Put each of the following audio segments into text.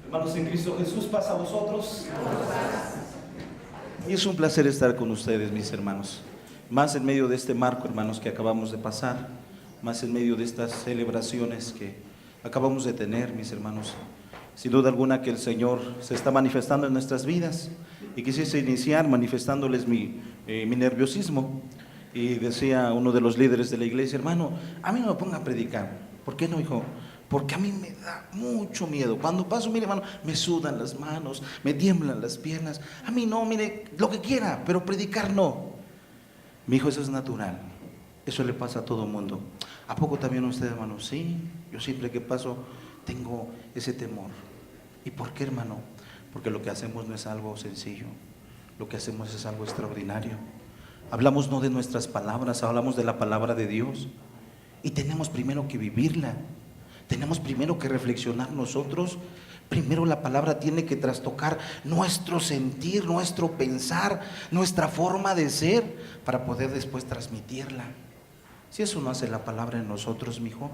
Hermanos en Cristo Jesús, pasa a vosotros. Y es un placer estar con ustedes, mis hermanos. Más en medio de este marco, hermanos, que acabamos de pasar. Más en medio de estas celebraciones que acabamos de tener, mis hermanos. Sin duda alguna que el Señor se está manifestando en nuestras vidas. Y quisiese iniciar manifestándoles mi nerviosismo. Y decía uno de los líderes de la iglesia: hermano, a mí no me ponga a predicar. ¿Por qué no, hijo? Porque a mí me da mucho miedo. Cuando paso, mire, hermano, me sudan las manos, me tiemblan las piernas. A mí no, mire, lo que quiera, pero predicar no. Mi hijo, eso es natural. Eso le pasa a todo mundo. ¿A poco también usted, hermano? Sí, yo siempre que paso tengo ese temor. ¿Y por qué, hermano? Porque lo que hacemos no es algo sencillo. Lo que hacemos es algo extraordinario. Hablamos no de nuestras palabras, hablamos de la palabra de Dios. Y tenemos primero que vivirla. Tenemos primero que reflexionar nosotros. Primero la palabra tiene que trastocar nuestro sentir, nuestro pensar, nuestra forma de ser, para poder después transmitirla. Si eso no hace la palabra en nosotros, mi hijo,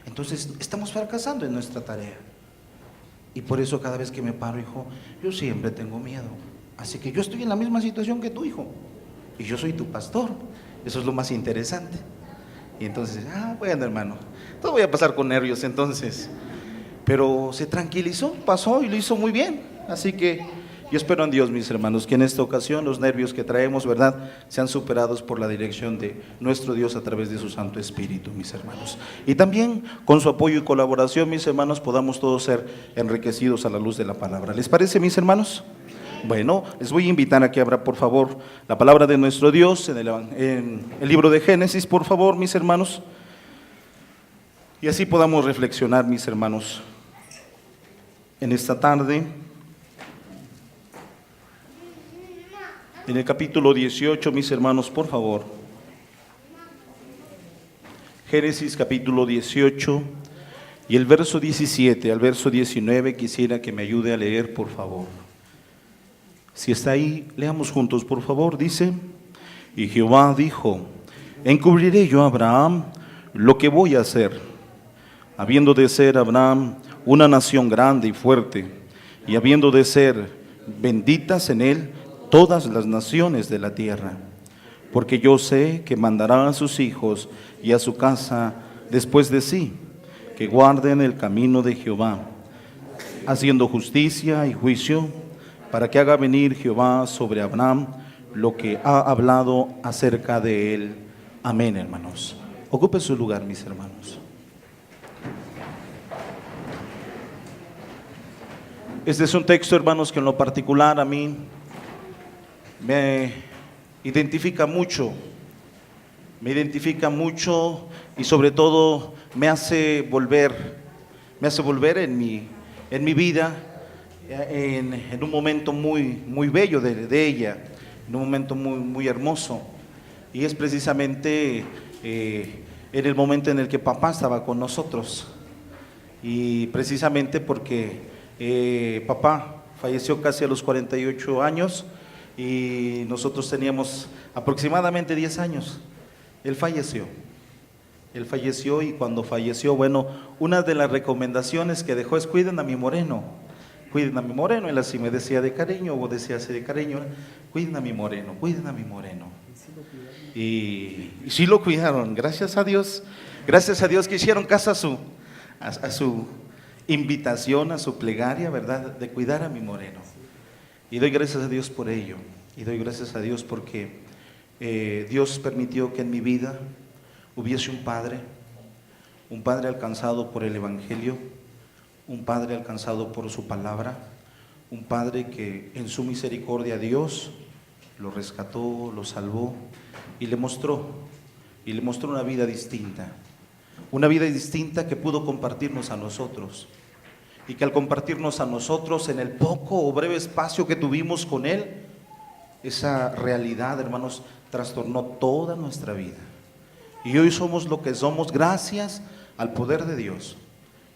entonces estamos fracasando en nuestra tarea. Y por eso cada vez que me paro, hijo, yo siempre tengo miedo. Así que yo estoy en la misma situación que tú, hijo, y yo soy tu pastor. Eso es lo más interesante. Y entonces, bueno, hermano, todo voy a pasar con nervios entonces. Pero se tranquilizó, pasó y lo hizo muy bien. Así que yo espero en Dios, mis hermanos, que en esta ocasión los nervios que traemos, ¿verdad?, sean superados por la dirección de nuestro Dios a través de su Santo Espíritu, mis hermanos. Y también con su apoyo y colaboración, mis hermanos, podamos todos ser enriquecidos a la luz de la palabra. ¿Les parece, mis hermanos? Bueno, les voy a invitar a que abra, por favor, la palabra de nuestro Dios en el libro de Génesis, por favor, mis hermanos. Y así podamos reflexionar, mis hermanos, en esta tarde. En el capítulo 18, mis hermanos, por favor. Génesis capítulo 18 y el verso 17 al verso 19, quisiera que me ayude a leer, por favor. Si está ahí, leamos juntos, por favor. Dice: y Jehová dijo: encubriré yo a Abraham lo que voy a hacer, habiendo de ser Abraham una nación grande y fuerte, y habiendo de ser benditas en él todas las naciones de la tierra. Porque yo sé que mandará a sus hijos y a su casa después de sí, que guarden el camino de Jehová, haciendo justicia y juicio, para que haga venir Jehová sobre Abraham lo que ha hablado acerca de él. Amén, hermanos. Ocupe su lugar, mis hermanos. Este es un texto, hermanos, que en lo particular a mí me identifica mucho y sobre todo me hace volver en mi vida en un momento muy bello de ella, en un momento muy hermoso. Y es precisamente en el momento en el que papá estaba con nosotros. Y precisamente porque papá falleció casi a los 48 años y nosotros teníamos aproximadamente 10 años. Él falleció y cuando falleció, bueno, una de las recomendaciones que dejó es: cuiden a mi moreno. Él así me decía de cariño, o decía así de cariño: cuiden a mi moreno. Y sí lo cuidaron, gracias a Dios que hicieron caso a su invitación, a su plegaria, ¿verdad?, de cuidar a mi moreno. Y doy gracias a Dios por ello, y doy gracias a Dios porque Dios permitió que en mi vida hubiese un padre alcanzado por el Evangelio, un padre alcanzado por su palabra, un padre que en su misericordia Dios lo rescató, lo salvó y le mostró una vida distinta que pudo compartirnos a nosotros, y que al compartirnos a nosotros en el poco o breve espacio que tuvimos con Él, esa realidad, hermanos, trastornó toda nuestra vida. Y hoy somos lo que somos gracias al poder de Dios,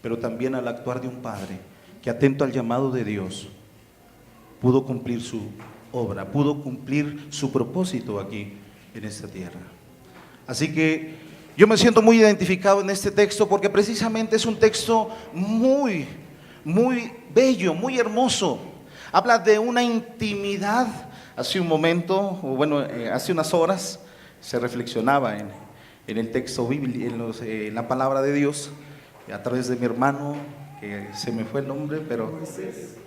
pero también al actuar de un padre que, atento al llamado de Dios, pudo cumplir su obra, pudo cumplir su propósito aquí en esta tierra. Así que yo me siento muy identificado en este texto porque precisamente es un texto muy muy bello, muy hermoso. Habla de una intimidad. Hace un momento, o bueno, hace unas horas, se reflexionaba en el texto bíblico, en la palabra de Dios, a través de mi hermano, que se me fue el nombre, pero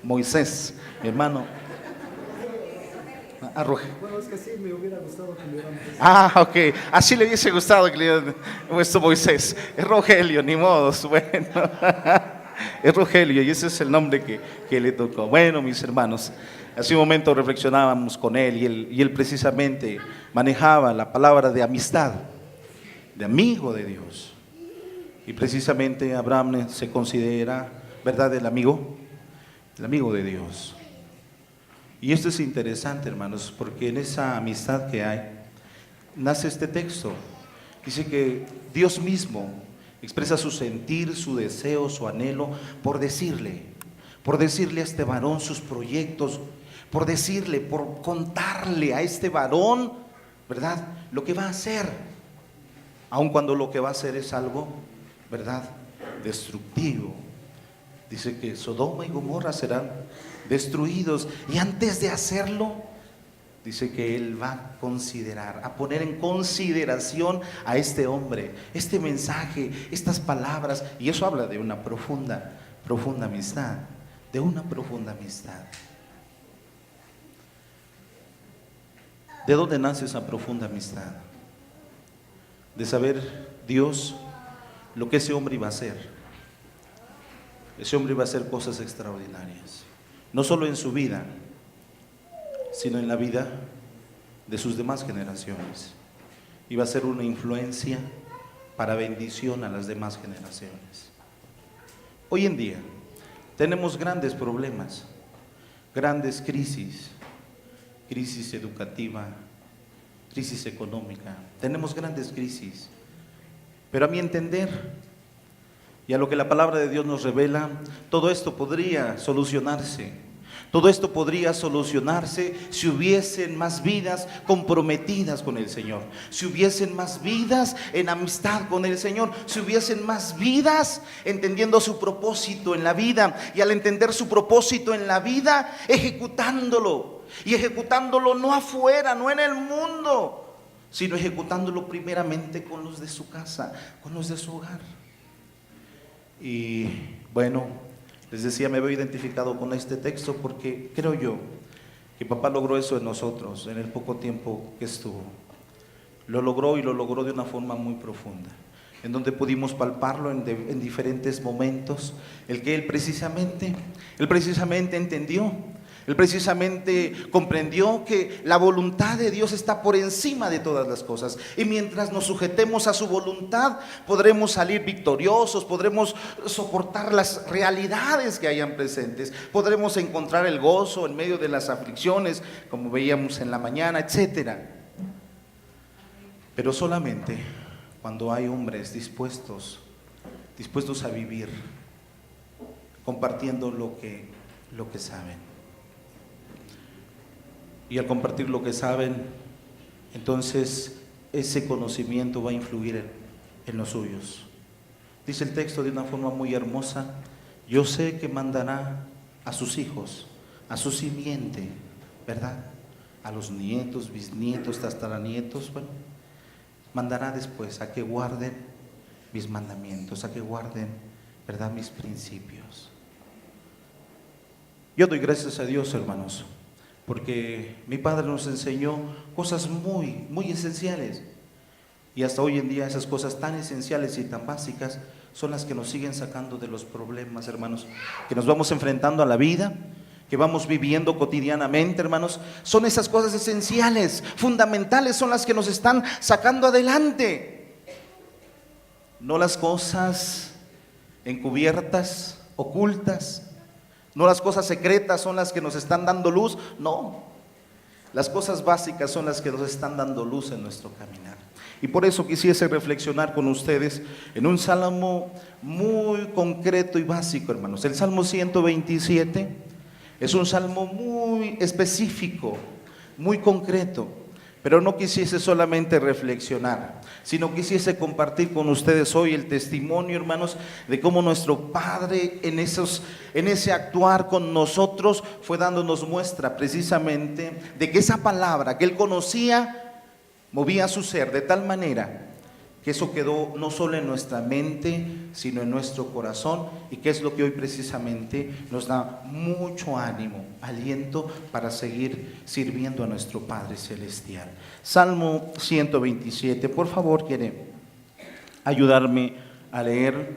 Moisés, mi hermano. Bueno, es que sí me hubiera gustado que le hubieran puesto. Ok, así le hubiese gustado que le hubieran puesto Moisés. Es Rogelio, ni modos, bueno. Es Rogelio y ese es el nombre que le tocó. Bueno, mis hermanos, hace un momento reflexionábamos con él y él precisamente manejaba la palabra de amistad, de amigo de Dios. Y precisamente Abraham se considera, ¿verdad?, el amigo de Dios. Y esto es interesante, hermanos, porque en esa amistad que hay, nace este texto. Dice que Dios mismo expresa su sentir, su deseo, su anhelo por decirle a este varón sus proyectos, por contarle a este varón, ¿verdad?, lo que va a hacer, aun cuando lo que va a hacer es algo, ¿verdad?, destructivo. Dice que Sodoma y Gomorra serán destruidos, y antes de hacerlo, dice que él va a considerar, a poner en consideración a este hombre, este mensaje, estas palabras, y eso habla de una profunda amistad, de una profunda amistad. ¿De dónde nace esa profunda amistad? De saber Dios lo que ese hombre iba a hacer. Ese hombre iba a hacer cosas extraordinarias, no solo en su vida, sino en la vida de sus demás generaciones. Iba a ser una influencia para bendición a las demás generaciones. Hoy en día tenemos grandes problemas, grandes crisis educativa, crisis económica, tenemos grandes crisis, pero a mi entender, y a lo que la palabra de Dios nos revela, todo esto podría solucionarse. Todo esto podría solucionarse si hubiesen más vidas comprometidas con el Señor, si hubiesen más vidas en amistad con el Señor, si hubiesen más vidas entendiendo su propósito en la vida, y al entender su propósito en la vida, ejecutándolo, y ejecutándolo no afuera, no en el mundo, sino ejecutándolo primeramente con los de su casa, con los de su hogar. Y bueno, les decía, me veo identificado con este texto porque creo yo que papá logró eso en nosotros en el poco tiempo que estuvo. Lo logró, y lo logró de una forma muy profunda, en donde pudimos palparlo en diferentes momentos, el que él precisamente entendió. Él precisamente comprendió que la voluntad de Dios está por encima de todas las cosas, y mientras nos sujetemos a su voluntad, podremos salir victoriosos, podremos soportar las realidades que hayan presentes, podremos encontrar el gozo en medio de las aflicciones, como veíamos en la mañana, etcétera. Pero solamente cuando hay hombres dispuestos a vivir, compartiendo lo que saben. Y al compartir lo que saben, entonces ese conocimiento va a influir en los suyos. Dice el texto de una forma muy hermosa: yo sé que mandará a sus hijos, a su simiente, ¿verdad?, a los nietos, bisnietos, tataranietos, bueno, mandará después a que guarden mis mandamientos, a que guarden, ¿verdad?, mis principios. Yo doy gracias a Dios, hermanos, porque mi padre nos enseñó cosas muy, muy esenciales, y hasta hoy en día esas cosas tan esenciales y tan básicas son las que nos siguen sacando de los problemas, hermanos, que nos vamos enfrentando a la vida, que vamos viviendo cotidianamente, hermanos. Son esas cosas esenciales, fundamentales, son las que nos están sacando adelante, no las cosas encubiertas, ocultas. No las cosas secretas son las que nos están dando luz, no. Las cosas básicas son las que nos están dando luz en nuestro caminar. Y por eso quisiese reflexionar con ustedes en un salmo muy concreto y básico, hermanos. El Salmo 127 es un salmo muy específico, muy concreto, pero no quisiese solamente reflexionar, sino quisiese compartir con ustedes hoy el testimonio, hermanos, de cómo nuestro Padre en ese actuar con nosotros fue dándonos muestra precisamente de que esa palabra que Él conocía movía su ser de tal manera que eso quedó no solo en nuestra mente, sino en nuestro corazón, y que es lo que hoy precisamente nos da mucho ánimo, aliento para seguir sirviendo a nuestro Padre Celestial. Salmo 127, por favor, ¿quiere ayudarme a leer?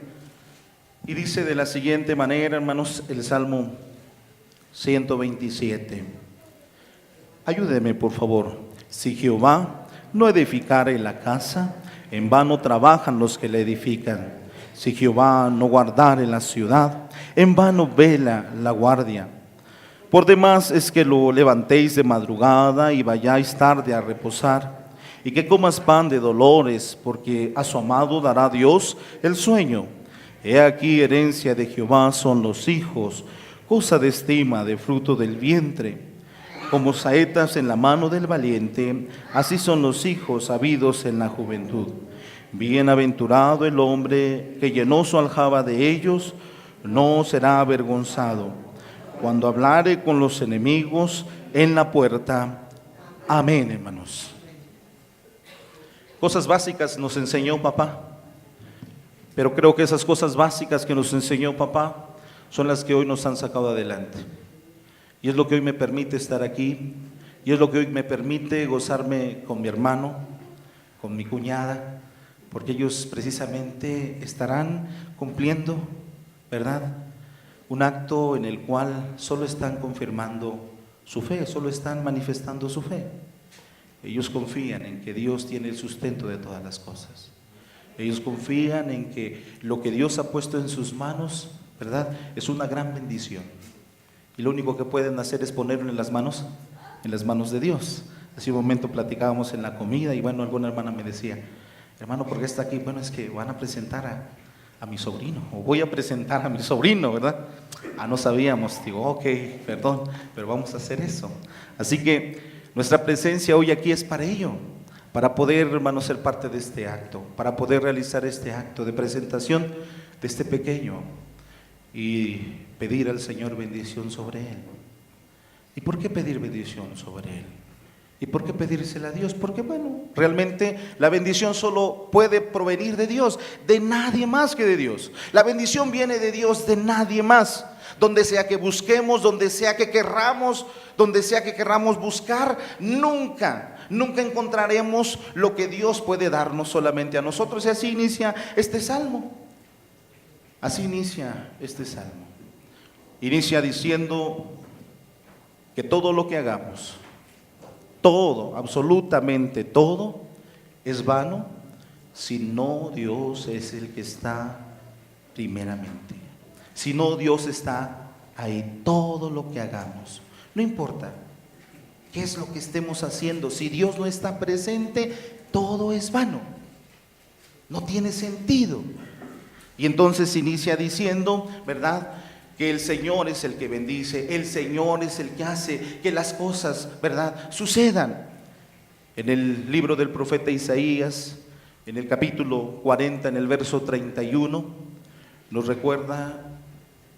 Y dice de la siguiente manera, hermanos, el Salmo 127. Ayúdeme, por favor. Si Jehová no edificare la casa, en vano trabajan los que la edifican. Si Jehová no guardare la ciudad, en vano vela la guardia. Por demás es que lo levantéis de madrugada y vayáis tarde a reposar, y que comas pan de dolores, porque a su amado dará Dios el sueño. He aquí herencia de Jehová son los hijos, cosa de estima de fruto del vientre. Como saetas en la mano del valiente, así son los hijos habidos en la juventud. Bienaventurado el hombre que llenó su aljaba de ellos, no será avergonzado. Cuando hablare con los enemigos en la puerta. Amén, hermanos. Cosas básicas nos enseñó papá, pero creo que esas cosas básicas que nos enseñó papá son las que hoy nos han sacado adelante. Y es lo que hoy me permite estar aquí, y es lo que hoy me permite gozarme con mi hermano, con mi cuñada, porque ellos precisamente estarán cumpliendo, ¿verdad?, un acto en el cual solo están confirmando su fe, solo están manifestando su fe. Ellos confían en que Dios tiene el sustento de todas las cosas. Ellos confían en que lo que Dios ha puesto en sus manos, ¿verdad?, es una gran bendición. Y lo único que pueden hacer es ponerlo en las manos de Dios. Hace un momento platicábamos en la comida y bueno, alguna hermana me decía, hermano, ¿por qué está aquí? Bueno, es que van a presentar a mi sobrino, o voy a presentar a mi sobrino, ¿verdad? No sabíamos, digo, ok, perdón, pero vamos a hacer eso. Así que nuestra presencia hoy aquí es para ello, para poder, hermano, ser parte de este acto, para poder realizar este acto de presentación de este pequeño y pedir al Señor bendición sobre él. ¿Y por qué pedir bendición sobre él? ¿Y por qué pedírsela a Dios? Porque bueno, realmente la bendición solo puede provenir de Dios, de nadie más que de Dios. La bendición viene de Dios, de nadie más. Donde sea que busquemos, donde sea que querramos buscar, nunca encontraremos lo que Dios puede darnos solamente a nosotros. Y así inicia este salmo. Así inicia este salmo. Inicia diciendo que todo lo que hagamos, todo, absolutamente todo, es vano si no Dios es el que está primeramente. Si no Dios está ahí, todo lo que hagamos, no importa qué es lo que estemos haciendo, si Dios no está presente, todo es vano, no tiene sentido. Y entonces inicia diciendo, ¿verdad?, que el Señor es el que bendice, el Señor es el que hace que las cosas, ¿verdad?, sucedan. En el libro del profeta Isaías, en el capítulo 40, en el verso 31, nos recuerda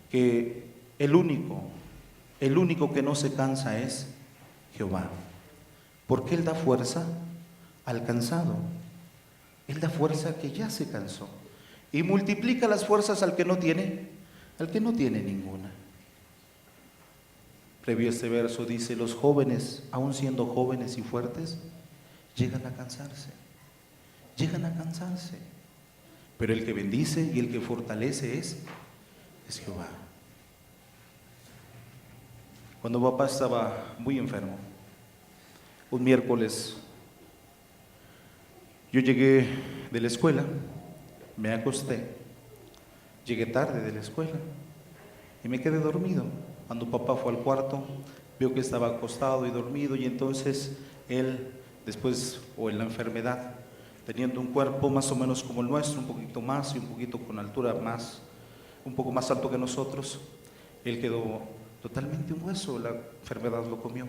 que el único que no se cansa es Jehová, porque Él da fuerza al cansado, Él da fuerza al que ya se cansó, y multiplica las fuerzas al que no tiene ninguna. Previo a este verso dice, los jóvenes, aun siendo jóvenes y fuertes, llegan a cansarse, pero el que bendice y el que fortalece es Jehová. Cuando papá estaba muy enfermo, un miércoles, yo llegué de la escuela, me acosté, llegué tarde de la escuela y me quedé dormido. Cuando papá fue al cuarto, vio que estaba acostado y dormido, y entonces él, después, o en la enfermedad, teniendo un cuerpo más o menos como el nuestro, un poquito más y un poquito con altura más, un poco más alto que nosotros, él quedó totalmente un hueso, la enfermedad lo comió.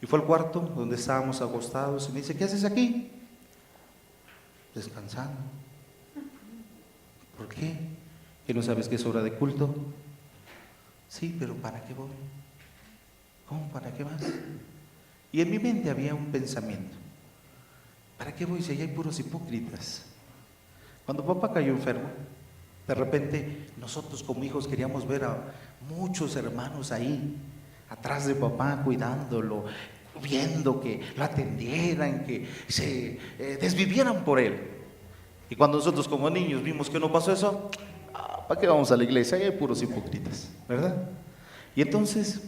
Y fue al cuarto donde estábamos acostados y me dice, ¿qué haces aquí? Descansando. ¿Por qué? ¿Que no sabes que es hora de culto? Sí, pero ¿para qué voy? ¿Cómo para qué vas? Y en mi mente había un pensamiento. ¿Para qué voy si allá hay puros hipócritas? Cuando papá cayó enfermo, de repente nosotros como hijos queríamos ver a muchos hermanos ahí, atrás de papá, cuidándolo, viendo que lo atendieran, que se desvivieran por él. Y cuando nosotros como niños vimos que no pasó eso, ¿para qué vamos a la iglesia? Ahí hay puros hipócritas, ¿verdad? Y entonces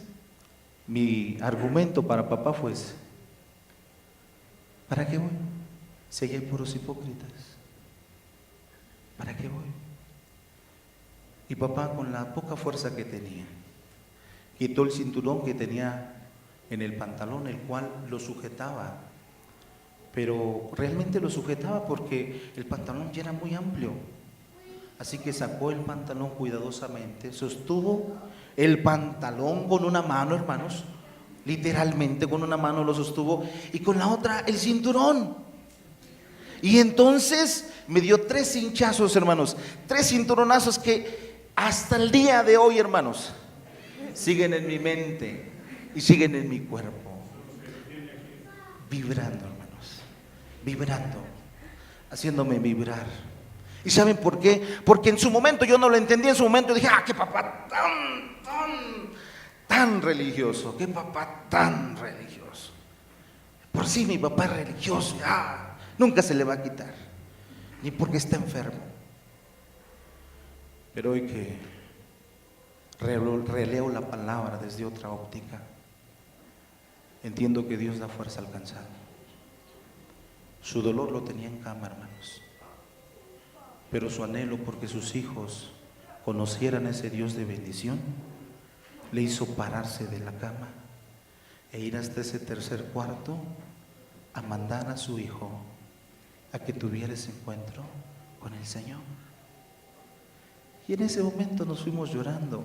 mi argumento para papá fue ese. ¿Para qué voy? Si ahí hay puros hipócritas. ¿Para qué voy? Y papá, con la poca fuerza que tenía, quitó el cinturón que tenía en el pantalón, el cual lo sujetaba. Pero realmente lo sujetaba porque el pantalón ya era muy amplio. Así que sacó el pantalón cuidadosamente, sostuvo el pantalón con una mano, hermanos, literalmente con una mano lo sostuvo, y con la otra el cinturón. Y entonces me dio 3 hinchazos, hermanos, 3 cinturonazos que hasta el día de hoy, hermanos, siguen en mi mente y siguen en mi cuerpo, vibrando, hermanos, vibrando, haciéndome vibrar. ¿Y saben por qué? Porque en su momento yo no lo entendí, en su momento dije, qué papá tan religioso, qué papá tan religioso. Por sí mi papá es religioso, nunca se le va a quitar, ni porque está enfermo. Pero hoy que releo la palabra desde otra óptica, entiendo que Dios da fuerza al cansado. Su dolor lo tenía en cama, hermanos, pero su anhelo porque sus hijos conocieran a ese Dios de bendición le hizo pararse de la cama e ir hasta ese tercer cuarto a mandar a su hijo a que tuviera ese encuentro con el Señor. Y en ese momento nos fuimos llorando.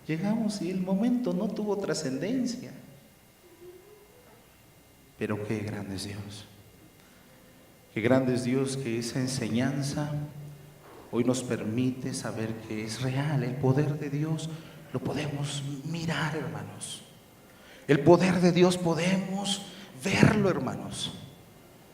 Llegamos y el momento no tuvo trascendencia. Pero qué grande es Dios. Qué grande es Dios, que esa enseñanza hoy nos permite saber que es real. El poder de Dios lo podemos mirar, hermanos. El poder de Dios podemos verlo, hermanos.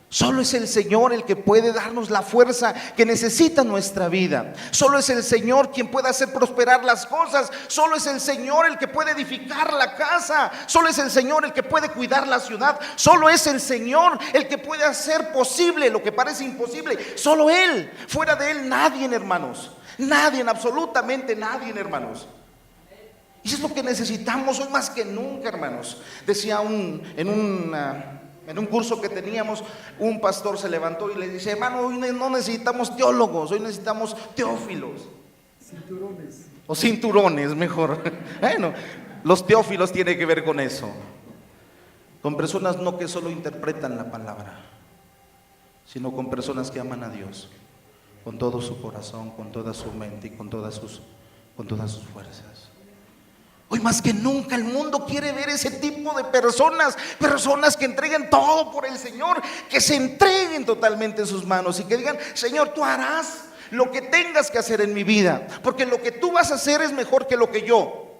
Solo es el Señor el que puede darnos la fuerza que necesita nuestra vida. Solo es el Señor quien puede hacer prosperar las cosas. Solo es el Señor el que puede edificar la casa. Solo es el Señor el que puede cuidar la ciudad. Solo es el Señor el que puede hacer posible lo que parece imposible. Solo Él. Fuera de Él nadie, hermanos. Nadie, absolutamente nadie, hermanos. Y eso es lo que necesitamos hoy más que nunca, hermanos. Decía en un curso que teníamos, un pastor se levantó y le dice: hermano, hoy no necesitamos teólogos, hoy necesitamos teófilos. Cinturones. O cinturones, mejor. Bueno, los teófilos tienen que ver con eso. Con personas no que solo interpretan la palabra, sino con personas que aman a Dios con todo su corazón, con toda su mente y con todas sus fuerzas. Hoy más que nunca el mundo quiere ver ese tipo de personas que entreguen todo por el Señor, que se entreguen totalmente en sus manos y que digan: Señor, tú harás lo que tengas que hacer en mi vida, porque lo que tú vas a hacer es mejor que lo que yo,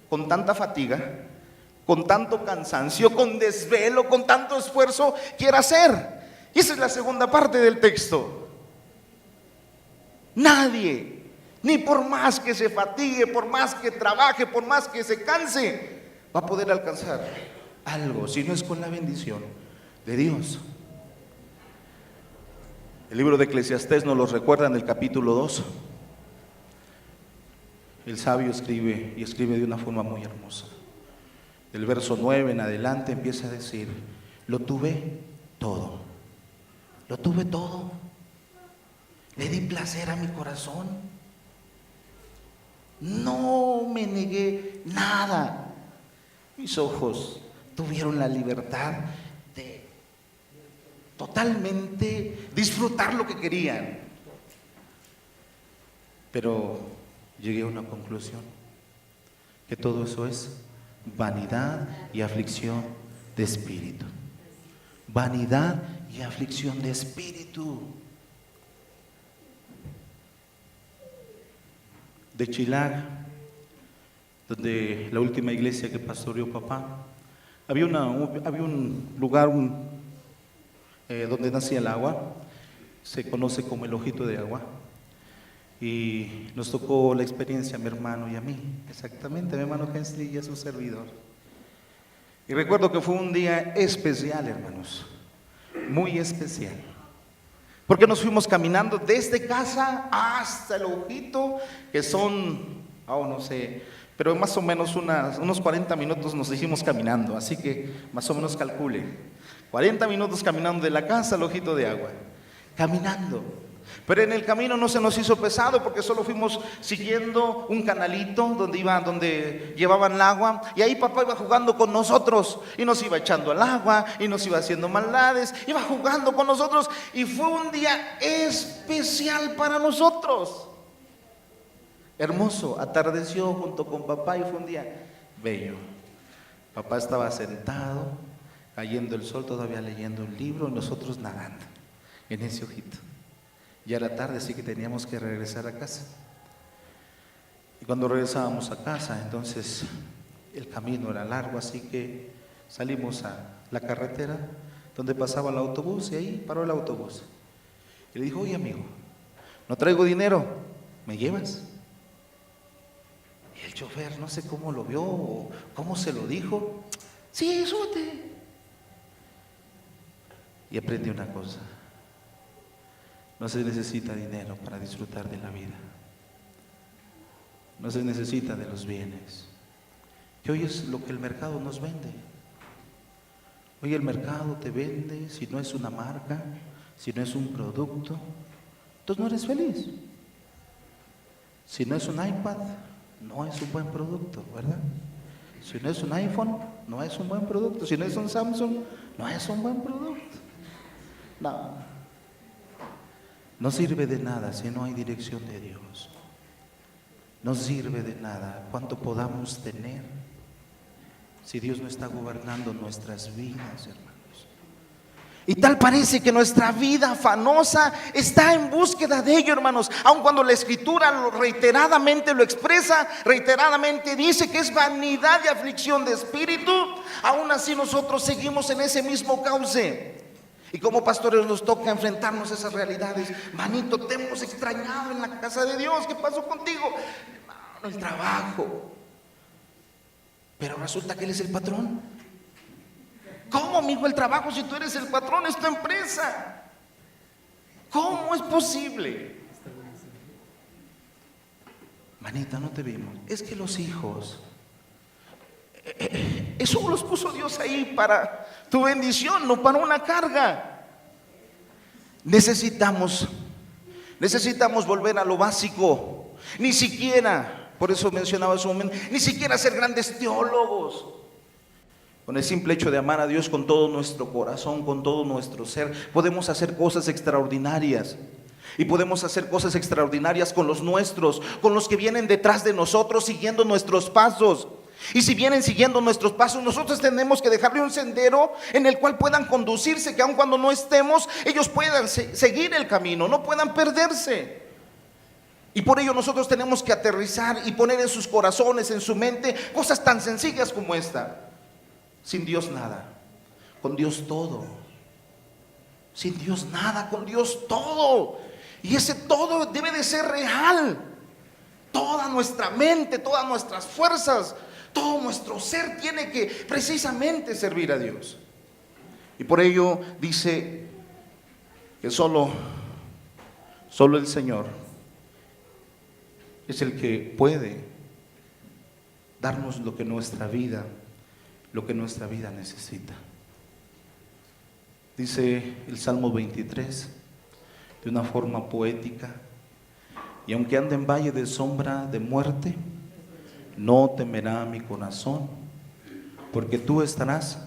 con tanta fatiga, con tanto cansancio, con desvelo, con tanto esfuerzo, quiero hacer. Y esa es la segunda parte del texto. Nadie, ni por más que se fatigue, por más que trabaje, por más que se canse, va a poder alcanzar algo si no es con la bendición de Dios. El libro de Eclesiastés nos lo recuerda en el capítulo 2. El sabio escribe, y escribe de una forma muy hermosa. Del verso 9 en adelante empieza a decir: lo tuve todo, lo tuve todo, le di placer a mi corazón, no me negué nada, mis ojos tuvieron la libertad de totalmente disfrutar lo que querían. Pero llegué a una conclusión: que todo eso es vanidad y aflicción de espíritu. Vanidad y aflicción de espíritu. De Chilag, donde la última iglesia que pastoreó papá, había un lugar donde nacía el agua, se conoce como el ojito de agua, y nos tocó la experiencia a mi hermano y a mí, exactamente, a mi hermano Hensley y a su servidor. Y recuerdo que fue un día especial, hermanos, muy especial, porque nos fuimos caminando desde casa hasta el ojito, que son, no sé, pero más o menos unos 40 minutos nos hicimos caminando, así que más o menos calcule, 40 minutos caminando de la casa al ojito de agua, caminando. Pero en el camino no se nos hizo pesado porque solo fuimos siguiendo un canalito donde llevaban el agua, y ahí papá iba jugando con nosotros y nos iba echando al agua y nos iba haciendo maldades, iba jugando con nosotros, y fue un día especial para nosotros. Hermoso, atardeció junto con papá y fue un día bello. Papá estaba sentado, cayendo el sol, todavía leyendo un libro, y nosotros nadando en ese ojito. Ya era tarde, así que teníamos que regresar a casa. Y cuando regresábamos a casa, entonces el camino era largo, así que salimos a la carretera donde pasaba el autobús, y ahí paró el autobús. Y le dijo: oye, amigo, no traigo dinero, ¿me llevas? Y el chofer, no sé cómo lo vio o cómo se lo dijo: sí, súbete. Y aprendí una cosa: no se necesita dinero para disfrutar de la vida. No se necesita de los bienes, que hoy es lo que el mercado nos vende. Hoy el mercado te vende, si no es una marca, si no es un producto, entonces no eres feliz. Si no es un iPad, no es un buen producto, ¿verdad? Si no es un iPhone, no es un buen producto. Si no es un Samsung, no es un buen producto. No sirve de nada si no hay dirección de Dios. No sirve de nada cuanto podamos tener si Dios no está gobernando nuestras vidas, hermanos. Y tal parece que nuestra vida afanosa está en búsqueda de ello, hermanos. Aun cuando la Escritura reiteradamente lo expresa, reiteradamente dice que es vanidad y aflicción de espíritu, aún así nosotros seguimos en ese mismo cauce. Y como pastores nos toca enfrentarnos a esas realidades. Manito, te hemos extrañado en la casa de Dios. ¿Qué pasó contigo? El trabajo. Pero resulta que Él es el patrón. ¿Cómo, amigo, el trabajo si tú eres el patrón? Es tu empresa. ¿Cómo es posible? Manita, no te vimos. Es que los hijos, eso los puso Dios ahí para tu bendición, no para una carga. Necesitamos volver a lo básico. Ni siquiera, por eso mencionaba hace un momento, ni siquiera ser grandes teólogos. Con el simple hecho de amar a Dios con todo nuestro corazón, con todo nuestro ser, podemos hacer cosas extraordinarias. Y podemos hacer cosas extraordinarias con los nuestros, con los que vienen detrás de nosotros, siguiendo nuestros pasos. Y si vienen siguiendo nuestros pasos, nosotros tenemos que dejarle un sendero en el cual puedan conducirse, que aun cuando no estemos, ellos puedan seguir el camino, no puedan perderse. Y por ello nosotros tenemos que aterrizar y poner en sus corazones, en su mente, cosas tan sencillas como esta. Sin Dios nada, con Dios todo. Sin Dios nada, con Dios todo. Y ese todo debe de ser real. Toda nuestra mente, todas nuestras fuerzas, todo nuestro ser tiene que precisamente servir a Dios. Y por ello dice que solo el Señor es el que puede darnos lo que nuestra vida necesita. Dice el Salmo 23 de una forma poética: y aunque ande en valle de sombra de muerte, no temerá mi corazón, porque tú estarás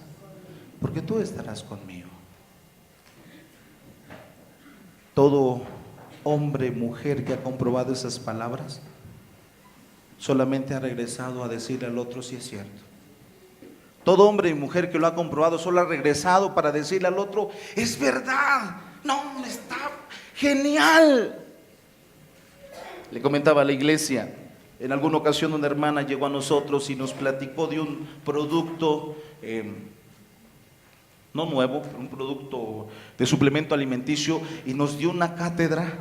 conmigo. Todo hombre, mujer que ha comprobado esas palabras, solamente ha regresado a decirle al otro: sí es cierto, Todo hombre y mujer que lo ha comprobado solo ha regresado para decirle al otro: es verdad, no, está genial. Le comentaba a la iglesia, en alguna ocasión una hermana llegó a nosotros y nos platicó de un producto, no nuevo, pero un producto de suplemento alimenticio, y nos dio una cátedra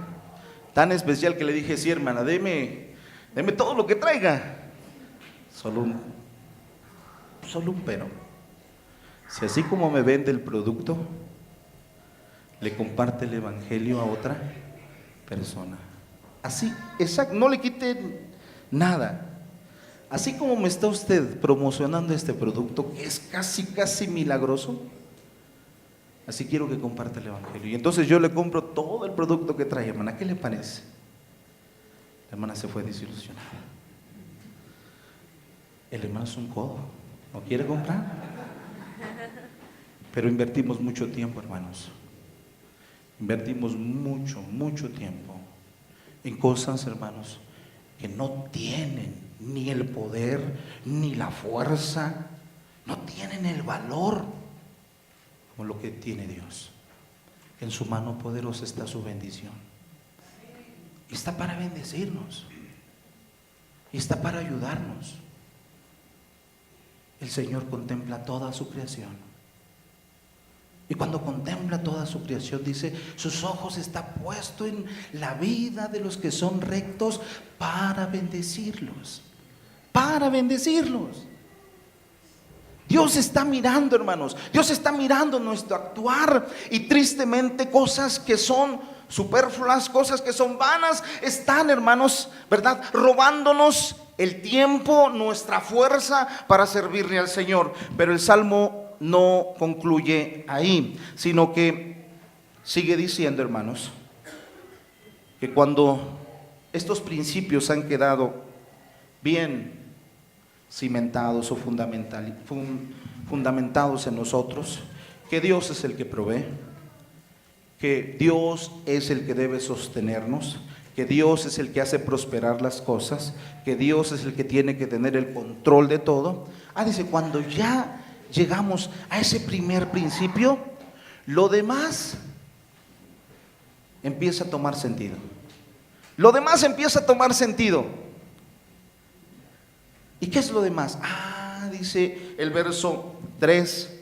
tan especial que le dije: sí, hermana, deme todo lo que traiga. Solo un pero. Si así como me vende el producto, le comparte el evangelio a otra persona. Así, exacto, no le quite nada. Así como me está usted promocionando este producto, que es casi milagroso, así quiero que comparta el evangelio. Y entonces yo le compro todo el producto que trae, hermana. ¿Qué le parece? La hermana se fue desilusionada. El hermano es un codo, ¿no quiere comprar? Pero invertimos mucho tiempo, hermanos. Invertimos mucho tiempo en cosas, hermanos, que no tienen ni el poder, ni la fuerza, no tienen el valor como lo que tiene Dios. En su mano poderosa está su bendición. Y está para bendecirnos. Y está para ayudarnos. El Señor contempla toda su creación. Y cuando contempla toda su creación, dice: sus ojos están puestos en la vida de los que son rectos para bendecirlos. Para bendecirlos. Dios está mirando, hermanos. Dios está mirando nuestro actuar. Y tristemente cosas que son superfluas, cosas que son vanas, están, hermanos, ¿verdad?, robándonos el tiempo, nuestra fuerza para servirle al Señor. Pero el Salmo no concluye ahí, sino que sigue diciendo, hermanos, que cuando estos principios han quedado bien cimentados o fundamentados en nosotros, que Dios es el que provee, que Dios es el que debe sostenernos, que Dios es el que hace prosperar las cosas, que Dios es el que tiene que tener el control de todo. Dice, cuando ya llegamos a ese primer principio, lo demás empieza a tomar sentido. Lo demás empieza a tomar sentido. ¿Y qué es lo demás? Dice el verso 3: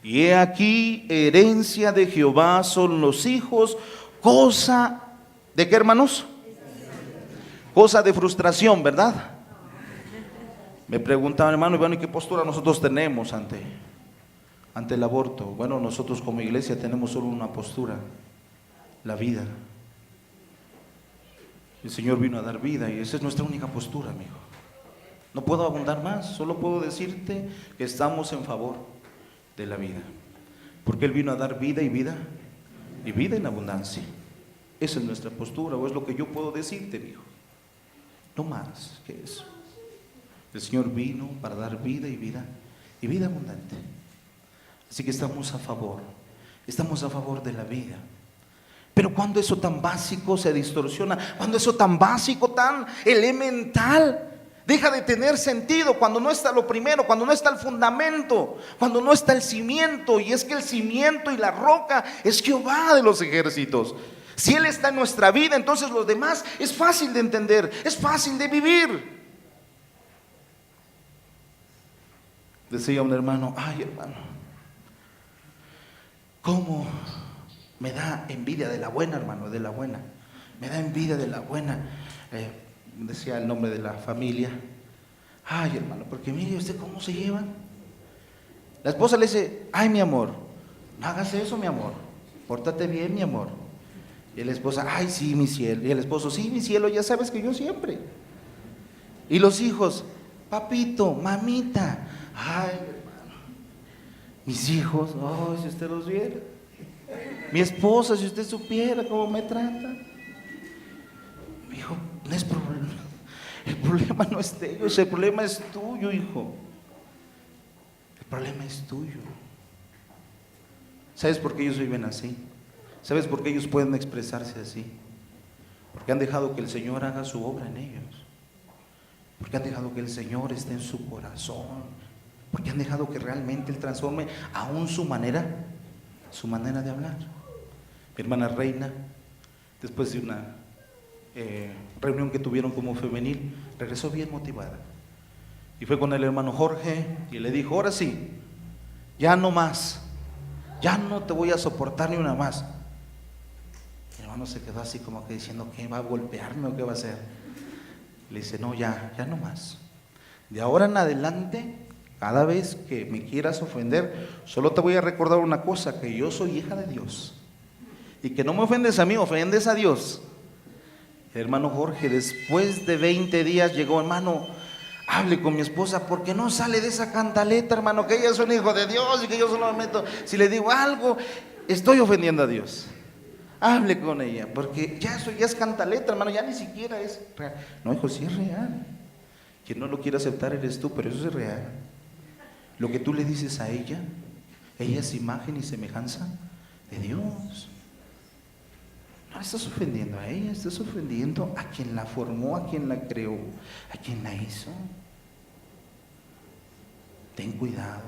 y he aquí, herencia de Jehová son los hijos, cosa de ¿qué, hermanos? Cosa de frustración, ¿verdad? Me preguntaban, hermano, y bueno, ¿y qué postura nosotros tenemos ante el aborto? Bueno, nosotros como iglesia tenemos solo una postura: la vida. El Señor vino a dar vida y esa es nuestra única postura, amigo. No puedo abundar más, solo puedo decirte que estamos en favor de la vida, porque Él vino a dar vida y vida en abundancia. Esa es nuestra postura, o es lo que yo puedo decirte, amigo. No más que eso. El Señor vino para dar vida y vida abundante. Así que estamos a favor de la vida. Pero cuando eso tan básico se distorsiona, cuando eso tan básico, tan elemental, deja de tener sentido, cuando no está lo primero, cuando no está el fundamento, cuando no está el cimiento, y es que el cimiento y la roca es Jehová de los ejércitos. Si Él está en nuestra vida, entonces los demás es fácil de entender, es fácil de vivir. Decía un hermano, hermano, ¿cómo me da envidia de la buena, hermano, de la buena? Me da envidia de la buena. Decía el nombre de la familia. Hermano, porque mire usted cómo se llevan. La esposa le dice, mi amor, no hagas eso, mi amor, pórtate bien, mi amor. Y la esposa, sí, mi cielo. Y el esposo, sí, mi cielo, ya sabes que yo siempre. Y los hijos, papito, mamita, hermano, mis hijos, si usted los viera. Mi esposa, si usted supiera cómo me trata. Mi hijo, no es problema. El problema no es de ellos, el problema es tuyo, hijo. El problema es tuyo. ¿Sabes por qué ellos viven así? ¿Sabes por qué ellos pueden expresarse así? Porque han dejado que el Señor haga su obra en ellos. Porque han dejado que el Señor esté en su corazón. porque han dejado que realmente Él transforme aún su manera de hablar. Mi hermana Reina, después de una reunión que tuvieron como femenil, regresó bien motivada. Y fue con el hermano Jorge y le dijo: ahora sí, ya no más, ya no te voy a soportar ni una más. El hermano se quedó así como que diciendo: ¿qué, va a golpearme o qué va a hacer? Le dice: no, ya no más. De ahora en adelante, cada vez que me quieras ofender, solo te voy a recordar una cosa: que yo soy hija de Dios, y que no me ofendes a mí, ofendes a Dios. El hermano Jorge, después de 20 días, llegó: hermano, hable con mi esposa, porque no sale de esa cantaleta, hermano, que ella es un hijo de Dios y que yo solo me meto. Si le digo algo, estoy ofendiendo a Dios. Hable con ella, porque ya es cantaleta, hermano, ya ni siquiera es real. No, hijo, sí es real. Quien no lo quiere aceptar eres tú, pero eso es real. Lo que tú le dices a ella es imagen y semejanza de Dios. No estás ofendiendo a ella, estás ofendiendo a quien la formó, a quien la creó, a quien la hizo. Ten cuidado,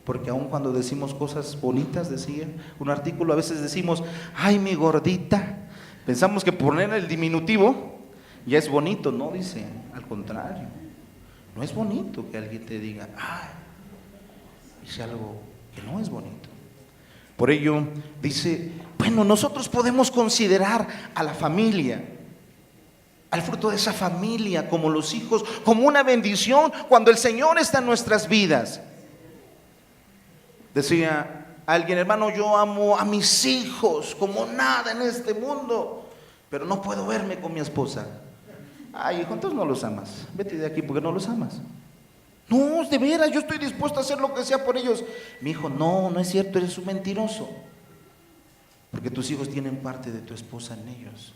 porque aun cuando decimos cosas bonitas, decía un artículo, a veces decimos: ay, mi gordita. Pensamos que poner el diminutivo ya es bonito. No, dice, al contrario, no es bonito que alguien te diga: ay, dice algo que no es bonito. Por ello dice: bueno, nosotros podemos considerar a la familia, al fruto de esa familia, como los hijos, como una bendición cuando el Señor está en nuestras vidas. Decía alguien: hermano, yo amo a mis hijos como nada en este mundo, pero no puedo verme con mi esposa. Ay, hijo, entonces no los amas. Vete de aquí porque no los amas. No, de veras, yo estoy dispuesto a hacer lo que sea por ellos. Mi hijo, no es cierto, eres un mentiroso. Porque tus hijos tienen parte de tu esposa en ellos.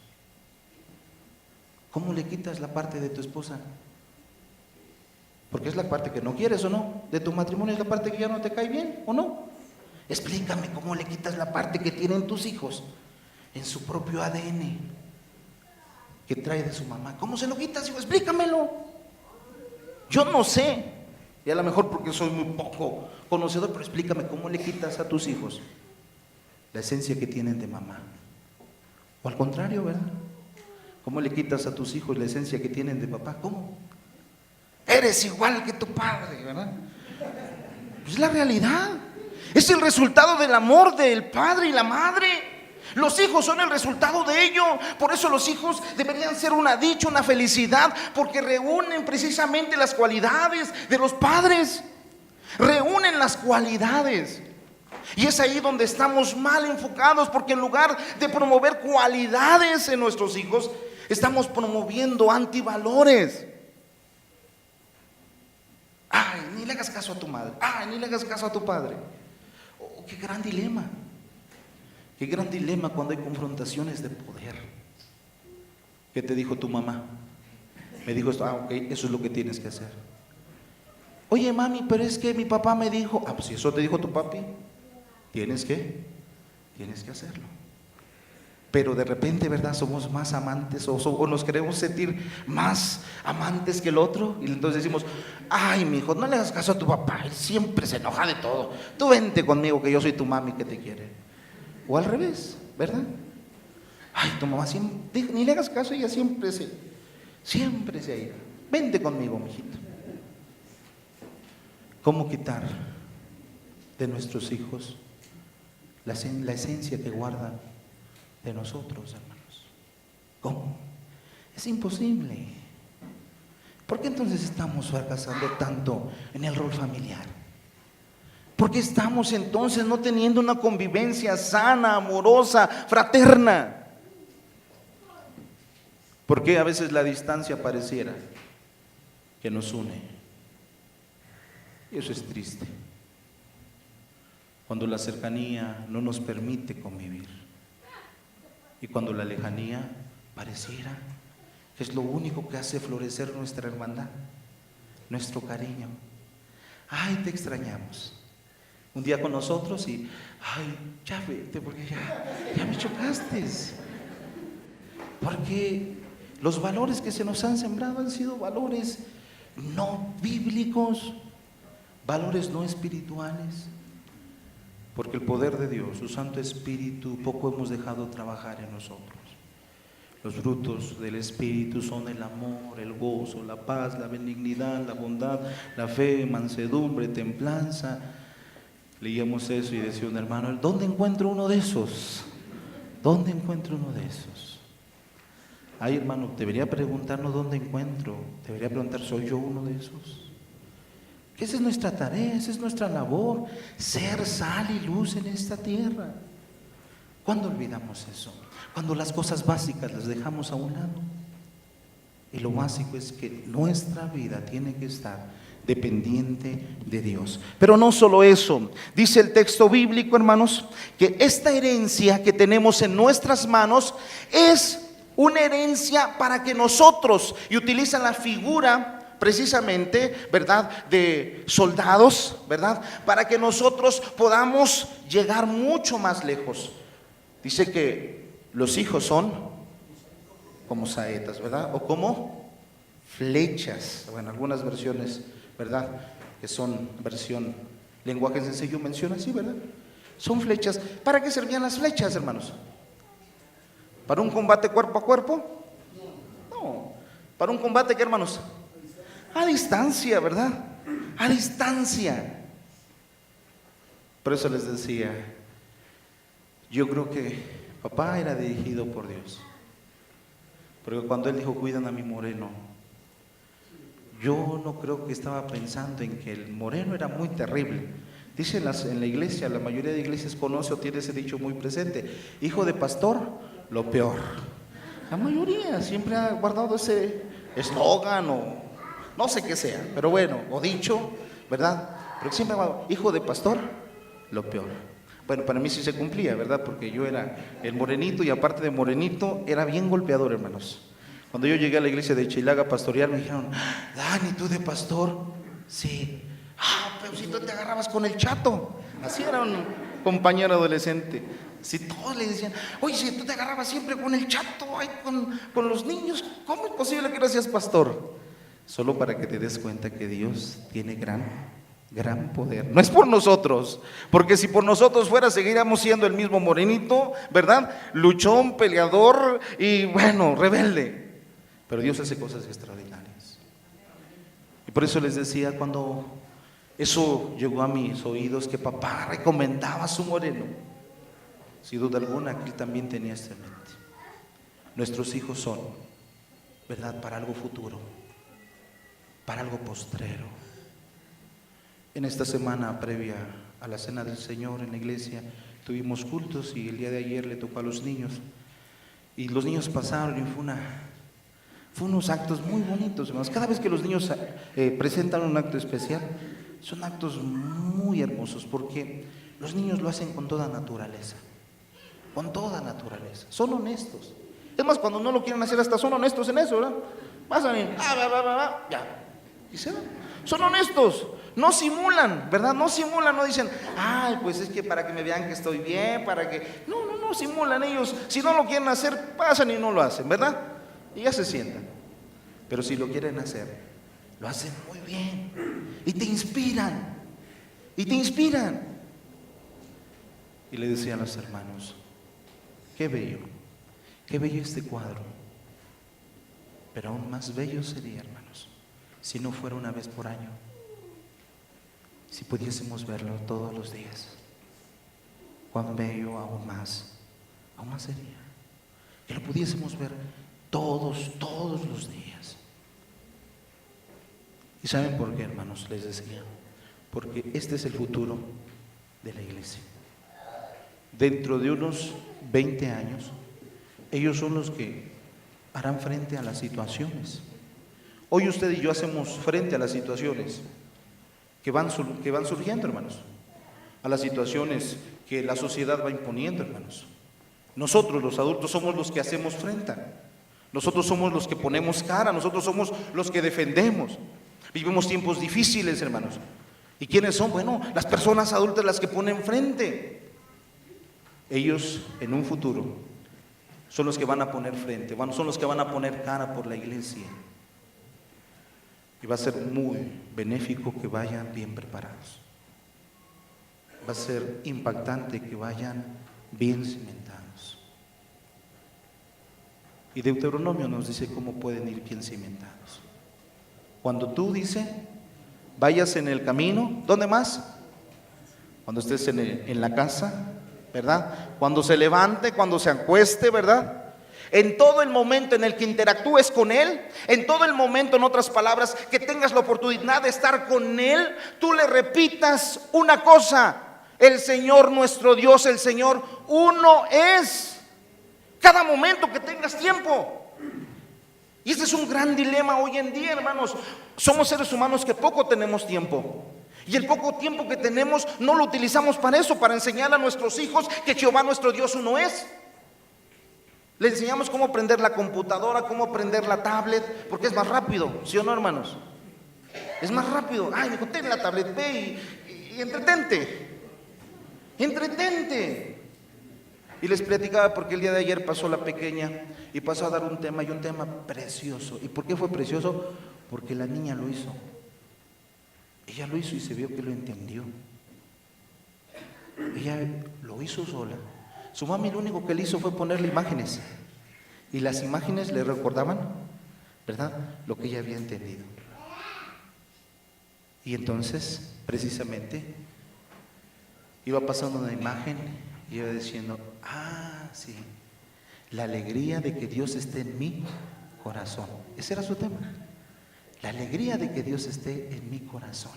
¿Cómo le quitas la parte de tu esposa? Porque es la parte que no quieres, ¿o no? De tu matrimonio es la parte que ya no te cae bien, ¿o no? Explícame cómo le quitas la parte que tienen tus hijos en su propio ADN que trae de su mamá. ¿Cómo se lo quitas, hijo? Explícamelo. Yo no sé, y a lo mejor porque soy muy poco conocedor, pero explícame cómo le quitas a tus hijos la esencia que tienen de mamá. O al contrario, ¿verdad? ¿Cómo le quitas a tus hijos la esencia que tienen de papá? ¿Cómo? Eres igual que tu padre, ¿verdad? Es la realidad. Es el resultado del amor del padre y la madre. Los hijos son el resultado de ello. Por eso los hijos deberían ser una dicha, una felicidad, porque reúnen precisamente las cualidades de los padres. Reúnen las cualidades. Y es ahí donde estamos mal enfocados, porque en lugar de promover cualidades en nuestros hijos, estamos promoviendo antivalores. Ay, ni le hagas caso a tu madre. Ay, ni le hagas caso a tu padre. Oh, qué gran dilema. Qué gran dilema cuando hay confrontaciones de poder. ¿Qué te dijo tu mamá? Me dijo esto. Ok, eso es lo que tienes que hacer. Oye, mami, pero es que mi papá me dijo. Pues si eso te dijo tu papi, tienes que hacerlo. Pero de repente, ¿verdad? Somos más amantes o nos queremos sentir más amantes que el otro. Y entonces decimos: ay, mi hijo, no le hagas caso a tu papá, él siempre se enoja de todo. Tú vente conmigo, que yo soy tu mami que te quiere. O al revés, ¿verdad? Ay, tu mamá siempre, ni le hagas caso, ella siempre se irá. Vente conmigo, mijito. ¿Cómo quitar de nuestros hijos la esencia que guardan de nosotros, hermanos? ¿Cómo? Es imposible. ¿Por qué entonces estamos fracasando tanto en el rol familiar? ¿Por qué estamos entonces no teniendo una convivencia sana, amorosa, fraterna? ¿Por qué a veces la distancia pareciera que nos une? Y eso es triste. Cuando la cercanía no nos permite convivir. Y cuando la lejanía pareciera que es lo único que hace florecer nuestra hermandad, nuestro cariño. Ay, te extrañamos. Un día con nosotros y, ay, ya vete porque ya me chocaste. Porque los valores que se nos han sembrado han sido valores no bíblicos, valores no espirituales, porque el poder de Dios, su Santo Espíritu, poco hemos dejado trabajar en nosotros. Los frutos del Espíritu son el amor, el gozo, la paz, la benignidad, la bondad, la fe, mansedumbre, templanza. Leíamos eso y decía un hermano, ¿dónde encuentro uno de esos? ¿Dónde encuentro uno de esos? Ay, hermano, debería preguntarnos dónde encuentro. Debería preguntar, ¿soy yo uno de esos? Esa es nuestra tarea, esa es nuestra labor, ser sal y luz en esta tierra. ¿Cuándo olvidamos eso? Cuando las cosas básicas las dejamos a un lado. Y lo básico es que nuestra vida tiene que estar dependiente de Dios. Pero no solo eso, dice el texto bíblico, hermanos, que esta herencia que tenemos en nuestras manos es una herencia para que nosotros, y utilizan la figura precisamente, ¿verdad?, de soldados, ¿verdad?, para que nosotros podamos llegar mucho más lejos. Dice que los hijos son como saetas, ¿verdad?, o como flechas, o en algunas versiones, ¿verdad?, que son versión lenguaje sencillo, menciona así, ¿verdad? Son flechas. ¿Para qué servían las flechas, hermanos? ¿Para un combate cuerpo a cuerpo? No. ¿Para un combate qué, hermanos? A distancia, ¿verdad? A distancia. Por eso les decía, yo creo que papá era dirigido por Dios. Porque cuando él dijo, cuidan a mi moreno, yo no creo que estaba pensando en que el moreno era muy terrible. Dice en la iglesia, la mayoría de iglesias conoce o tiene ese dicho muy presente, hijo de pastor, lo peor. La mayoría siempre ha guardado ese eslogan o no sé qué sea, pero bueno, o dicho, ¿verdad? Pero siempre ha guardado, hijo de pastor, lo peor. Bueno, para mí sí se cumplía, ¿verdad? Porque yo era el morenito y aparte de morenito, era bien golpeador, hermanos. Cuando yo llegué a la iglesia de Chilaga a pastorear, me dijeron, Dani, ¿tú de pastor? Sí. Pero si tú te agarrabas con el chato. Así era un compañero adolescente. Si todos le decían, oye, si tú te agarrabas siempre con el chato, ay, con los niños, ¿cómo es posible que no seas pastor? Solo para que te des cuenta que Dios tiene gran poder. No es por nosotros, porque si por nosotros fuera, seguiríamos siendo el mismo morenito, ¿verdad? Luchón, peleador y bueno, rebelde. Pero Dios hace cosas extraordinarias. Y por eso les decía, cuando eso llegó a mis oídos, que papá recomendaba a su moreno, sin duda alguna, que él también tenía esto en mente. Nuestros hijos son, ¿verdad?, para algo futuro, para algo postrero. En esta semana previa a la Cena del Señor en la iglesia, tuvimos cultos y el día de ayer le tocó a los niños. Y los niños pasaron y fue unos actos muy bonitos, hermanos. Cada vez que los niños presentan un acto especial, son actos muy hermosos, porque los niños lo hacen con toda naturaleza. Con toda naturaleza. Son honestos. Es más, cuando no lo quieren hacer, hasta son honestos en eso, ¿verdad? Pasan y ya. Y se van. Son honestos. No simulan, ¿verdad? No simulan, no dicen, ay, pues es que para que me vean que estoy bien, para que... No simulan ellos. Si no lo quieren hacer, pasan y no lo hacen, ¿verdad? Y ya se sientan. Pero si lo quieren hacer, lo hacen muy bien. Y te inspiran. Y le decía a los hermanos, qué bello este cuadro. Pero aún más bello sería, hermanos, si no fuera una vez por año. Si pudiésemos verlo todos los días. Cuán bello aún más sería. Que lo pudiésemos ver todos los días. ¿Y saben por qué, hermanos? Les decía, porque este es el futuro de la iglesia. Dentro de unos 20 años, ellos son los que harán frente a las situaciones. Hoy usted y yo hacemos frente a las situaciones que van surgiendo, hermanos, a las situaciones que la sociedad va imponiendo, hermanos. Nosotros, los adultos, somos los que hacemos frente. Nosotros somos los que ponemos cara, nosotros somos los que defendemos. Vivimos tiempos difíciles, hermanos. ¿Y quiénes son? Bueno, las personas adultas las que ponen frente. Ellos, en un futuro, son los que van a poner frente, son los que van a poner cara por la iglesia. Y va a ser muy benéfico que vayan bien preparados. Va a ser impactante que vayan bien cimentados. Y Deuteronomio nos dice cómo pueden ir bien cimentados. Cuando tú, dice, vayas en el camino, ¿dónde más? Cuando estés en la casa, ¿verdad? Cuando se levante, cuando se acueste, ¿verdad? En todo el momento en el que interactúes con Él, en todo el momento, en otras palabras, que tengas la oportunidad de estar con Él, tú le repitas una cosa: el Señor nuestro Dios, el Señor uno es. Cada momento que tengas tiempo. Y este es un gran dilema hoy en día, hermanos. Somos seres humanos que poco tenemos tiempo. Y el poco tiempo que tenemos no lo utilizamos para eso, para enseñar a nuestros hijos que Jehová nuestro Dios uno es. Le enseñamos cómo prender la computadora, cómo prender la tablet, porque es más rápido, ¿sí o no, hermanos? Es más rápido. Ay, me dijo, ten la tablet, ve y entretente. Entretente. Y les platicaba porque el día de ayer pasó la pequeña y pasó a dar un tema, y un tema precioso. ¿Y por qué fue precioso? Porque la niña lo hizo. Ella lo hizo y se vio que lo entendió. Ella lo hizo sola. Su mami lo único que le hizo fue ponerle imágenes. Y las imágenes le recordaban, ¿verdad?, lo que ella había entendido. Y entonces, precisamente, iba pasando una imagen y iba diciendo: ah, sí, la alegría de que Dios esté en mi corazón. Ese era su tema. La alegría de que Dios esté en mi corazón.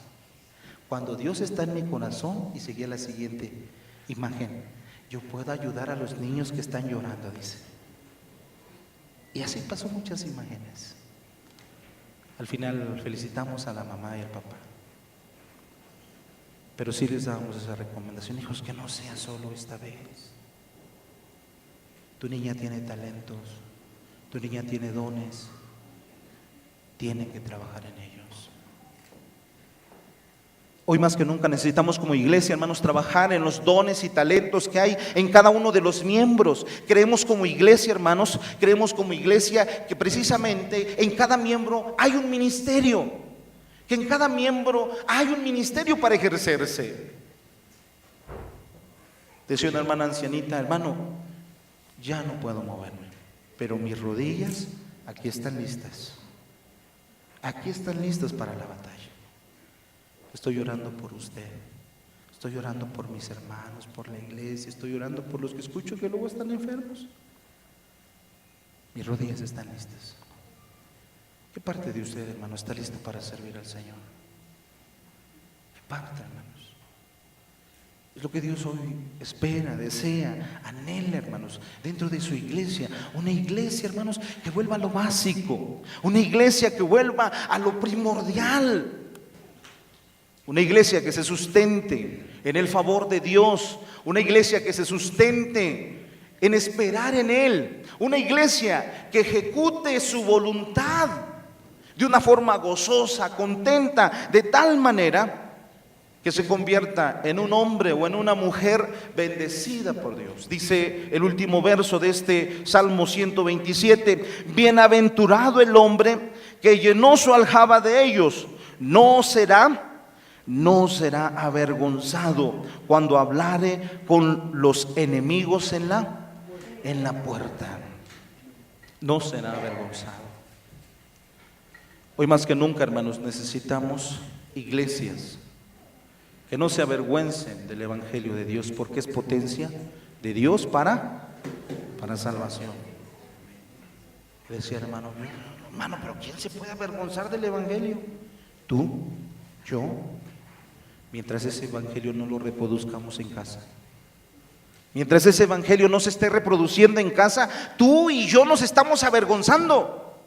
Cuando Dios está en mi corazón, y seguía la siguiente imagen, yo puedo ayudar a los niños que están llorando, dice. Y así pasó muchas imágenes. Al final felicitamos a la mamá y al papá. Pero sí les dábamos esa recomendación: hijos, que no sea solo esta vez. Tu niña tiene talentos, tu niña tiene dones, tiene que trabajar en ellos. Hoy más que nunca necesitamos como iglesia, hermanos, trabajar en los dones y talentos que hay en cada uno de los miembros. Creemos como iglesia, hermanos, creemos como iglesia que precisamente en cada miembro hay un ministerio, que en cada miembro hay un ministerio para ejercerse. Decía una hermana ancianita: hermano, ya no puedo moverme, pero mis rodillas aquí están listas. Aquí están listas para la batalla. Estoy orando por usted, estoy orando por mis hermanos, por la iglesia, estoy orando por los que escucho que luego están enfermos. Mis rodillas están listas. ¿Qué parte de usted, hermano, está lista para servir al Señor? ¿Qué parte, hermanos? Es lo que Dios hoy espera, desea, anhela, hermanos, dentro de su iglesia. Una iglesia, hermanos, que vuelva a lo básico, una iglesia que vuelva a lo primordial. Una iglesia que se sustente en el favor de Dios, una iglesia que se sustente en esperar en Él, una iglesia que ejecute su voluntad de una forma gozosa, contenta, de tal manera que se convierta en un hombre o en una mujer bendecida por Dios. Dice el último verso de este Salmo 127: bienaventurado el hombre que llenó su aljaba de ellos, no será avergonzado cuando hablare con los enemigos en la puerta. No será avergonzado. Hoy más que nunca, hermanos, necesitamos iglesias que no se avergüencen del evangelio de Dios, porque es potencia de Dios para salvación. Decía hermano, pero ¿quién se puede avergonzar del evangelio? Tú, yo. Mientras ese evangelio no lo reproduzcamos en casa, mientras ese evangelio no se esté reproduciendo en casa, tú y yo nos estamos avergonzando,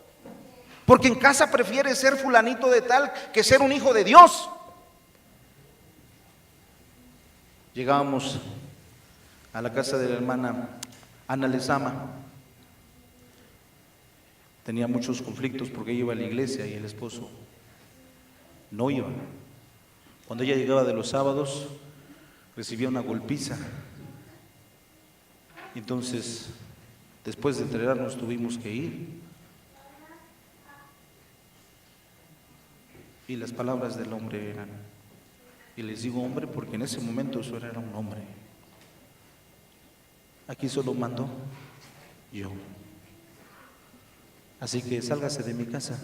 porque en casa prefieres ser fulanito de tal que ser un hijo de Dios. Llegábamos a la casa de la hermana Ana Lezama. Tenía muchos conflictos porque ella iba a la iglesia y el esposo no iba. Cuando ella llegaba de los sábados, recibía una golpiza. Entonces, después de entrenarnos, tuvimos que ir. Y las palabras del hombre eran, y les digo hombre porque en ese momento solo era un hombre. Aquí solo mando yo. Así que sálgase de mi casa.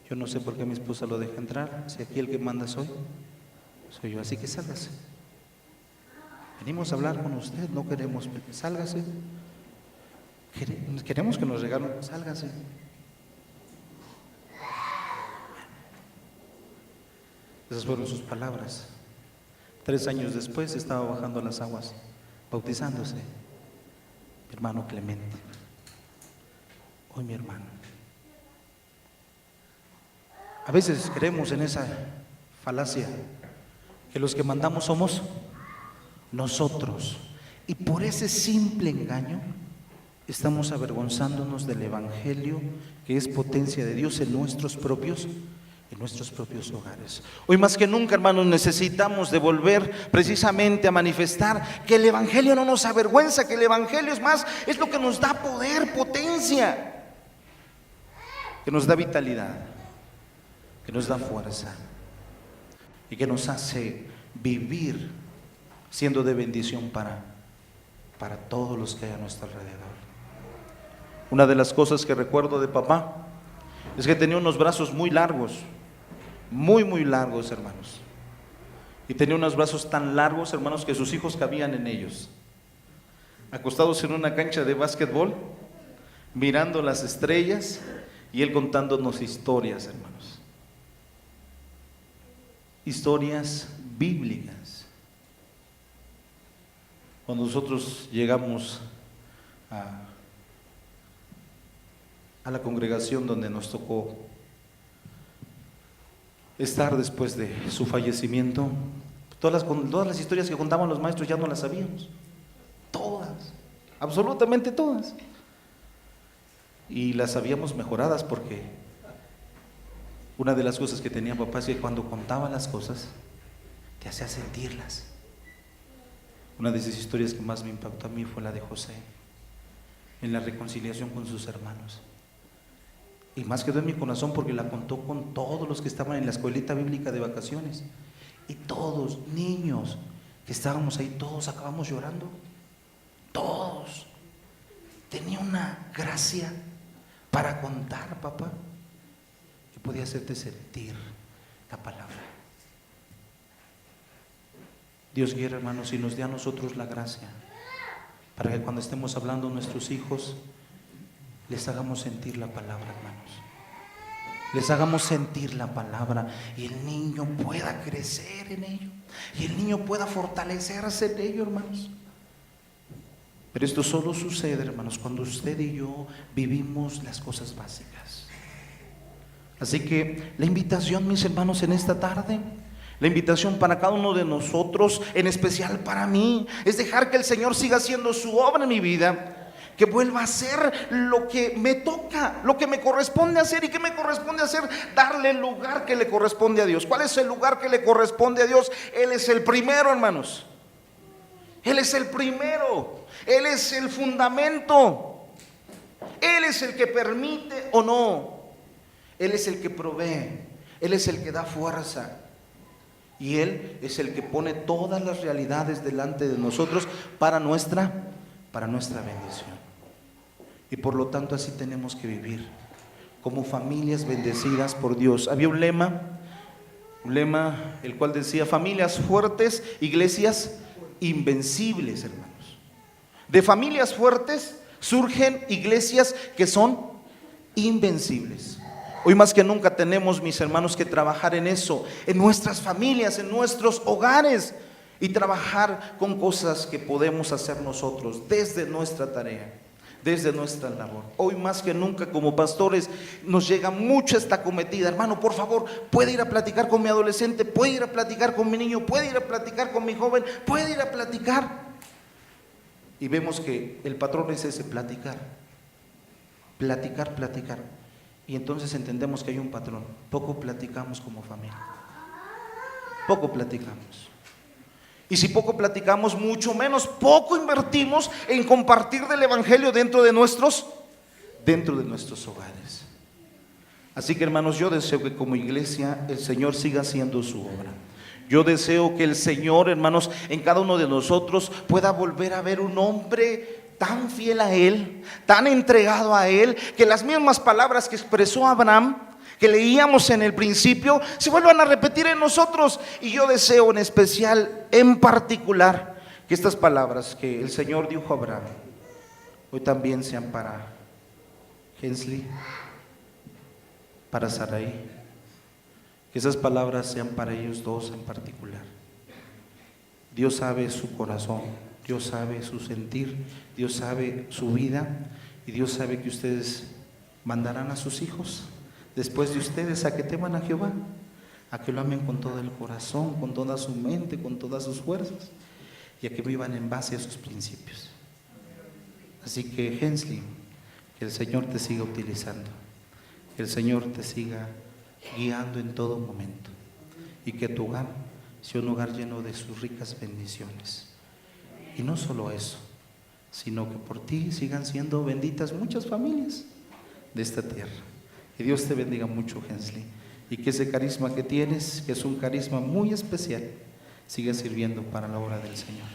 Yo no sé por qué mi esposa lo deja entrar, si aquí el que manda soy yo, así que sálgase. Venimos a hablar con usted, no queremos, sálgase. Queremos que nos regalen, sálgase. Esas fueron sus palabras. 3 años después estaba bajando las aguas, bautizándose, mi hermano Clemente. Hoy mi hermano. A veces creemos en esa falacia que los que mandamos somos nosotros, y por ese simple engaño estamos avergonzándonos del evangelio que es potencia de Dios en nuestros propios hogares. Hoy más que nunca, hermanos, necesitamos de volver precisamente a manifestar que el evangelio no nos avergüenza, que el evangelio es lo que nos da poder, potencia, que nos da vitalidad, que nos da fuerza y que nos hace vivir siendo de bendición para todos los que hay a nuestro alrededor. Una de las cosas que recuerdo de papá es que tenía unos brazos muy largos, muy largos, hermanos, y tenía unos brazos tan largos, hermanos, que sus hijos cabían en ellos, acostados en una cancha de básquetbol, mirando las estrellas, y él contándonos historias, hermanos, historias bíblicas. Cuando nosotros llegamos a la congregación donde nos tocó estar después de su fallecimiento, todas las historias que contaban los maestros ya no las sabíamos, todas, absolutamente todas, y las sabíamos mejoradas, porque una de las cosas que tenía papá es que cuando contaba las cosas te hacía sentirlas. Una de esas historias que más me impactó a mí fue la de José en la reconciliación con sus hermanos, y más quedó en mi corazón porque la contó con todos los que estaban en la escuelita bíblica de vacaciones, y todos, niños que estábamos ahí, todos acabamos llorando, todos. Tenía una gracia para contar, papá, que podía hacerte sentir la palabra. Dios quiere, hermanos, y nos dé a nosotros la gracia para que cuando estemos hablando a nuestros hijos les hagamos sentir la palabra, hermanos, les hagamos sentir la palabra, y el niño pueda crecer en ello, y el niño pueda fortalecerse en ello, hermanos. Pero esto solo sucede, hermanos, cuando usted y yo vivimos las cosas básicas. Así que la invitación, mis hermanos, en esta tarde, la invitación para cada uno de nosotros, en especial para mí, es dejar que el Señor siga haciendo su obra en mi vida, que vuelva a hacer lo que me toca, lo que me corresponde hacer. ¿Y qué me corresponde hacer? Darle el lugar que le corresponde a Dios. ¿Cuál es el lugar que le corresponde a Dios? Él es el primero, hermanos. Él es el primero. Él es el fundamento. Él es el que permite o no. Él es el que provee. Él es el que da fuerza. Y Él es el que pone todas las realidades delante de nosotros para nuestra bendición. Y por lo tanto así tenemos que vivir, como familias bendecidas por Dios. Había un lema el cual decía: familias fuertes, iglesias invencibles, hermanos. De familias fuertes surgen iglesias que son invencibles. Hoy más que nunca tenemos, mis hermanos, que trabajar en eso, en nuestras familias, en nuestros hogares, y trabajar con cosas que podemos hacer nosotros desde nuestra tarea, desde nuestra labor. Hoy más que nunca, como pastores, nos llega mucho esta cometida: hermano, por favor, puede ir a platicar con mi adolescente, puede ir a platicar con mi niño, puede ir a platicar con mi joven, puede ir a platicar. Y vemos que el patrón es ese: platicar. Y entonces entendemos que hay un patrón: poco platicamos como familia, poco platicamos. Y si poco platicamos, mucho menos poco invertimos en compartir del evangelio dentro de nuestros hogares. Así que hermanos, yo deseo que como iglesia el Señor siga haciendo su obra. Yo deseo que el Señor, hermanos, en cada uno de nosotros pueda volver a ver un hombre tan fiel a Él, tan entregado a Él, que las mismas palabras que expresó Abraham, que leíamos en el principio, se vuelvan a repetir en nosotros. Y yo deseo en especial, en particular, que estas palabras que el Señor dijo a Abraham, hoy también sean para Hensley, para Sarai, que esas palabras sean para ellos dos en particular. Dios sabe su corazón, Dios sabe su sentir, Dios sabe su vida, y Dios sabe que ustedes mandarán a sus hijos después de ustedes a que teman a Jehová, a que lo amen con todo el corazón, con toda su mente, con todas sus fuerzas, y a que vivan en base a sus principios. Así que Hensley, que el Señor te siga utilizando, que el Señor te siga guiando en todo momento, y que tu hogar sea un hogar lleno de sus ricas bendiciones. Y no solo eso, sino que por ti sigan siendo benditas muchas familias de esta tierra. Que Dios te bendiga mucho, Hensley, y que ese carisma que tienes, que es un carisma muy especial, siga sirviendo para la obra del Señor.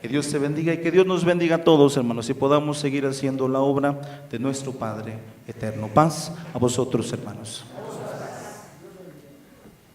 Que Dios te bendiga y que Dios nos bendiga a todos, hermanos, y podamos seguir haciendo la obra de nuestro Padre eterno. Paz a vosotros, hermanos.